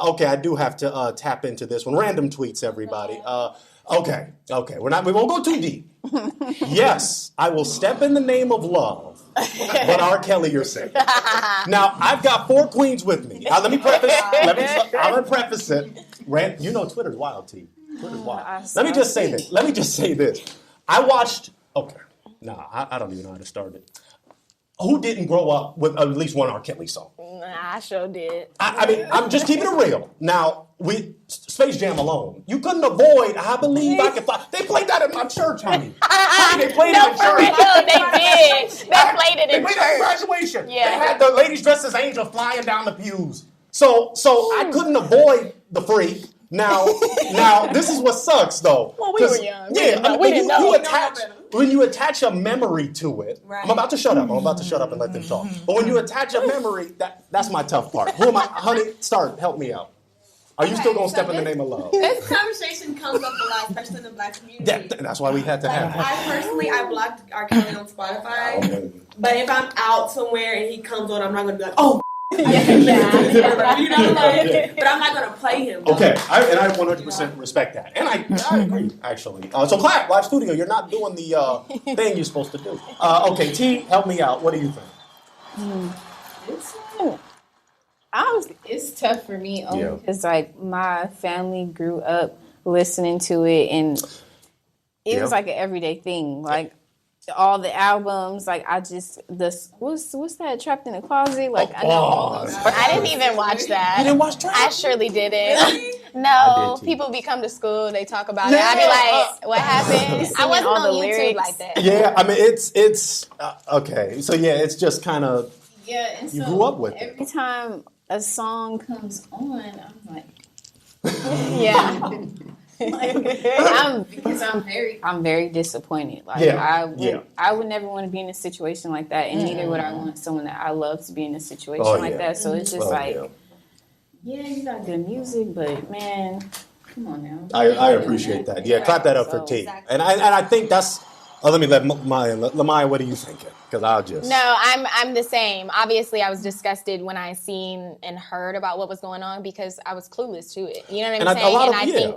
Okay, I do have to tap into this one. Random tweets, everybody. Okay. We won't go too deep. Yes, I will step in the name of love. But R. Kelly, you're safe. Now, I've got 4 queens with me. I'm going to preface it. You know Twitter's wild, T. Twitter's wild. Let me just say this. I watched, I don't even know how to start it. Who didn't grow up with at least one R. Kelly song? Nah, I sure did. I mean, I'm just keeping it real. Now, Space Jam alone, you couldn't avoid I Believe I Can Fly. They played that in my church, honey. They played it in church. Real, they did. They played it in church. They played it at graduation. Yeah. They had the ladies dressed as angels flying down the pews. So I couldn't avoid the freak. Now, this is what sucks, though. Well, we were young. Yeah, we didn't know. When you attach a memory to it, right. I'm about to shut up and let them talk. But when you attach a memory, that's my tough part. Who am I? Honey, help me out. Are you still going to step in the name of love? This conversation comes up a lot, especially in the Black community. That's why we had to have it. I blocked R. Kelly on Spotify. But if I'm out somewhere and he comes on, I'm not going to be like, oh, yeah. You know, but I'm not going to play him. Okay, I 100% respect that. And I agree, actually. So clap, live studio, you're not doing the thing you're supposed to do. Okay, T, help me out. What do you think? It's tough for me only because like my family grew up listening to it and it was like an everyday thing. Like all the albums, like what's that, Trapped in the Closet? Like I know all those. I didn't even watch that. You didn't watch Trapped? I surely didn't. No, people be come to school, they talk about it. I be like, what happened? I wasn't on YouTube lyrics like that. Yeah, I mean it's okay. So yeah, it's just kind of and you grew up with it. Every time a song comes on, I'm like, because I'm very disappointed. Like I would never want to be in a situation like that, and neither would I want someone that I love to be in a situation like that. So it's just you got good music, but man, come on now. I appreciate that. Yeah, clap that up for T. Exactly. And I think that's. Let me let Lamaya, what are you thinking? Because I'll just... No, I'm the same. Obviously, I was disgusted when I seen and heard about what was going on because I was clueless to it. You know what I'm saying? I think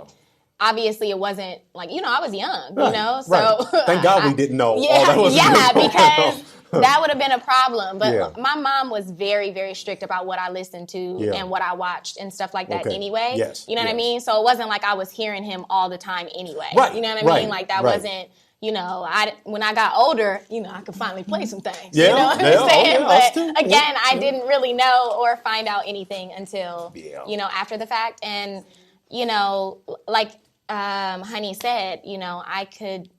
obviously it wasn't like, I was young, you know? So right. Thank God we didn't know all that was because that would have been a problem. But my mom was very, very strict about what I listened to and what I watched and stuff like that anyway. Yes. You know what I mean? So it wasn't like I was hearing him all the time anyway. Right. You know what I mean? Like that wasn't... when I got older, I could finally play some things. Yeah, you know what I'm saying? But again, I didn't really know or find out anything until, after the fact. And, like Honey said, I could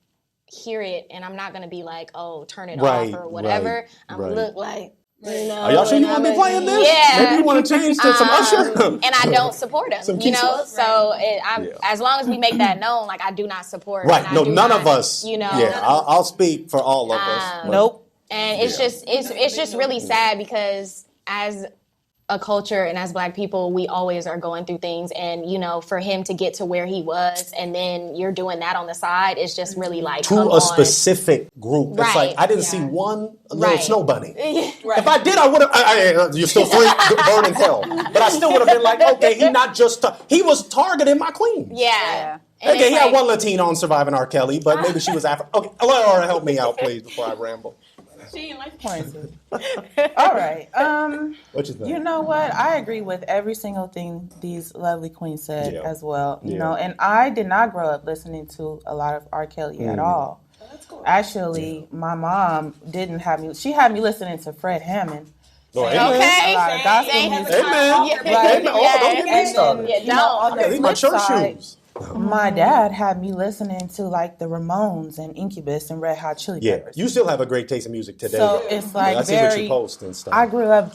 hear it and I'm not going to be like, oh, turn it off or whatever. I'm going to look like, are y'all sure you want to be playing this? Yeah. Maybe you want to change to some Usher? And I don't support him, So as long as we make that known, like I do not support. Right. No, none of us. I'll speak for all of us. Nope. And it's just really sad because as a culture and as Black people, we always are going through things. And, for him to get to where he was and then you're doing that on the side, it's just really like, to a specific group. Right. It's like, I didn't see one little snow bunny. Right. If I did, I would have, you're still free, burn in hell. But I still would have been like, okay, he was targeting my queen. Yeah. Okay, he had one Latina on Surviving R. Kelly, but maybe she was African. Okay, Laura, help me out, please, before I ramble. She ain't like pointed. All right. What you think? You know what? I agree with every single thing these lovely queens said as well. You know, and I did not grow up listening to a lot of R. Kelly at all. Oh, that's cool. Actually, my mom didn't have me. She had me listening to Fred Hammond. Okay. A lot of gospel music. Amen. Don't get me started. These my church shoes. My dad had me listening to like the Ramones and Incubus and Red Hot Chili Peppers. You still have a great taste in music today. So it's like I see what you post and stuff. I grew up,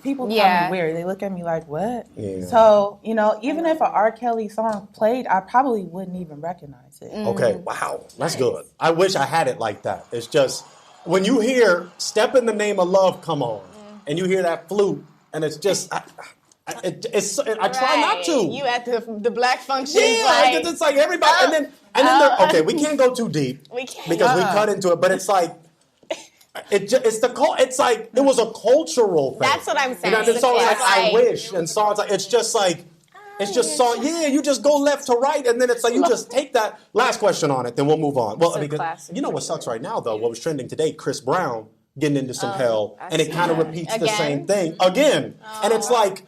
people call me weird. They look at me like, what? Yeah. So, even if an R. Kelly song played, I probably wouldn't even recognize it. Okay, wow. That's good. I wish I had it like that. It's just, when you hear Step in the Name of Love come on, and you hear that flute, and it's just... I try not to. You at the Black function. Yeah, it's like everybody, and then okay, we can't go too deep. We can't because we cut into it, but it's like it's like it was a cultural thing. That's what I'm saying. And songs like I Wish and songs like it's just like It's just song. Yeah, you just go left to right, and then it's like you just take that. Last question on it, then we'll move on. Well, I mean, you know what sucks right now though? What was trending today? Chris Brown getting into some hell, and it kind of repeats the same thing again. And it's like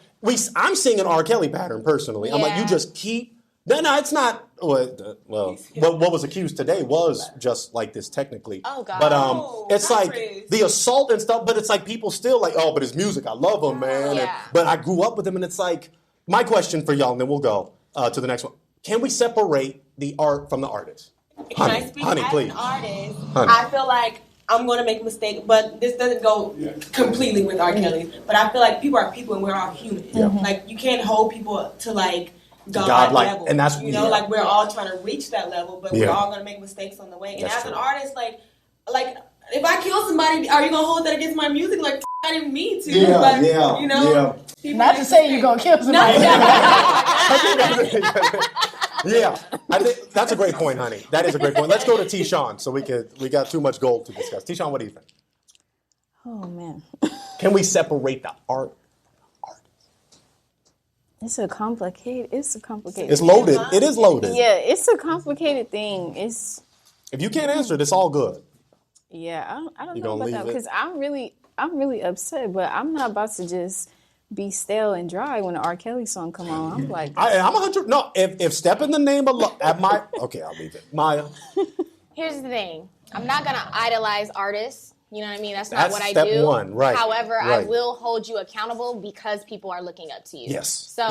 I'm seeing an R. Kelly pattern personally. I'm like, you just keep. No, it's not. Well, what was accused today was just like this technically. Oh God! But it's like the assault and stuff. But it's like people still like, oh, but his music, I love him, man. Yeah. But I grew up with him, and it's like my question for y'all, and then we'll go to the next one. Can we separate the art from the artist? Can I speak as please. an artist? I feel like I'm going to make a mistake, but this doesn't go completely with R. Kelly. But I feel like people are people, and we're all human. Yeah. Like you can't hold people to like. God level. And that's like we're all trying to reach that level, but we're all gonna make mistakes on the way. And as an artist, like if I kill somebody, are you gonna hold that against my music? Like I didn't mean to. You know. Not to say you're gonna kill somebody. Yeah, I think that's a great point, honey. That is a great point. Let's go to T-Shawn, so we got too much gold to discuss. T-Shawn, what do you think? Oh man. Can we separate the art? It's a complicated. It's loaded. It is loaded. Yeah, it's a complicated thing. If you can't answer it, it's all good. Yeah, I don't know about that because I'm really upset, but I'm not about to just be stale and dry when the R. Kelly song come on. I'm like, I'm 100. No, if Step in the Name of Love at my I'll leave it. Maya. Here's the thing. I'm not gonna idolize artists. You know what I mean? That's not what I step do. One, right? However, I will hold you accountable because people are looking up to you. Yes. So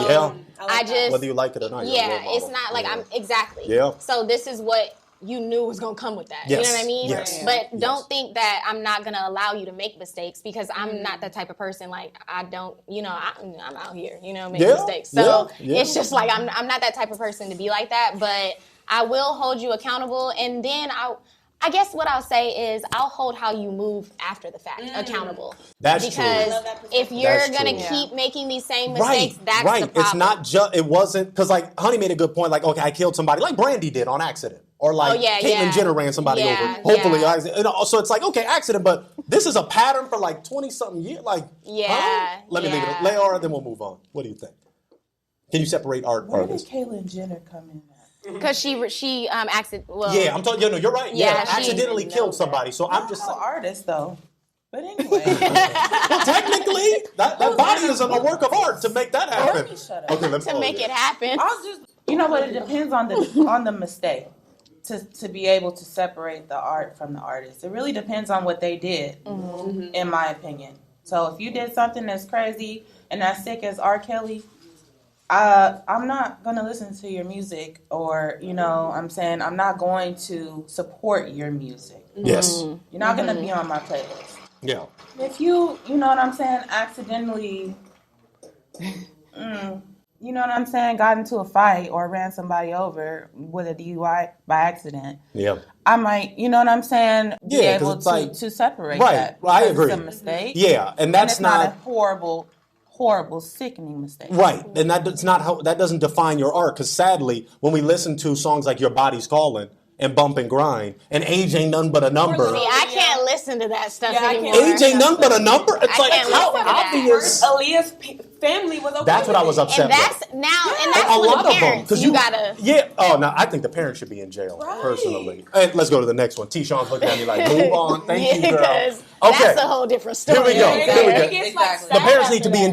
I just whether you like it or not. It's not like I'm exactly. Yeah. So this is what you knew was gonna come with that. Yes. You know what I mean? Yes. But don't think that I'm not gonna allow you to make mistakes because I'm not that type of person. Like I don't, I'm out here, making mistakes. So it's just like I'm not that type of person to be like that. But I will hold you accountable, and then I guess what I'll say is I'll hold how you move after the fact accountable. That's because true. if you're going to keep making these same mistakes, that's the problem. It's not just, it wasn't, because like Honey made a good point, like, okay, I killed somebody, like Brandy did on accident. Or like Caitlyn Jenner ran somebody over. Hopefully, so it's like, okay, accident, but this is a pattern for like 20-something years. Like, let me leave it. Leora, then we'll move on. What do you think? Can you separate art? Where did Caitlyn Jenner come in? Because she accident. Well, yeah, I'm talking. You're right. Yeah, accidentally killed somebody. So I'm just an artist though. But anyway, well, technically, that body is a work of art to make that happen. Okay, let's to make it happen. You know what? It depends on the mistake to be able to separate the art from the artist. It really depends on what they did, in my opinion. So if you did something that's crazy and as sick as R. Kelly. I'm not going to listen to your music or, I'm not going to support your music. Yes. You're not going to be on my playlist. Yeah. If you know what I'm saying, accidentally, got into a fight or ran somebody over with a DUI by accident. Yeah. I might, be able to separate that. Right, I agree. It's a mistake. Yeah, and that's it's not a horrible, sickening mistake. Right, and that doesn't define your art. Because sadly, when we listen to songs like "Your Body's Calling" and "Bump and Grind" and "Age Ain't None But a Number," see, I can't listen to that stuff anymore. Age ain't none but a number. It's like how obvious. Aaliyah's family was okay. That's what I was upset with. And that's a with lot the of parents. them. You gotta. Yeah. Oh no, I think the parents should be in jail personally. And let's go to the next one. T-Shawn's looking at me like, "Move on, thank you, girl." Okay, that's a whole different story. Here we go. Exactly. The parents need to be in jail.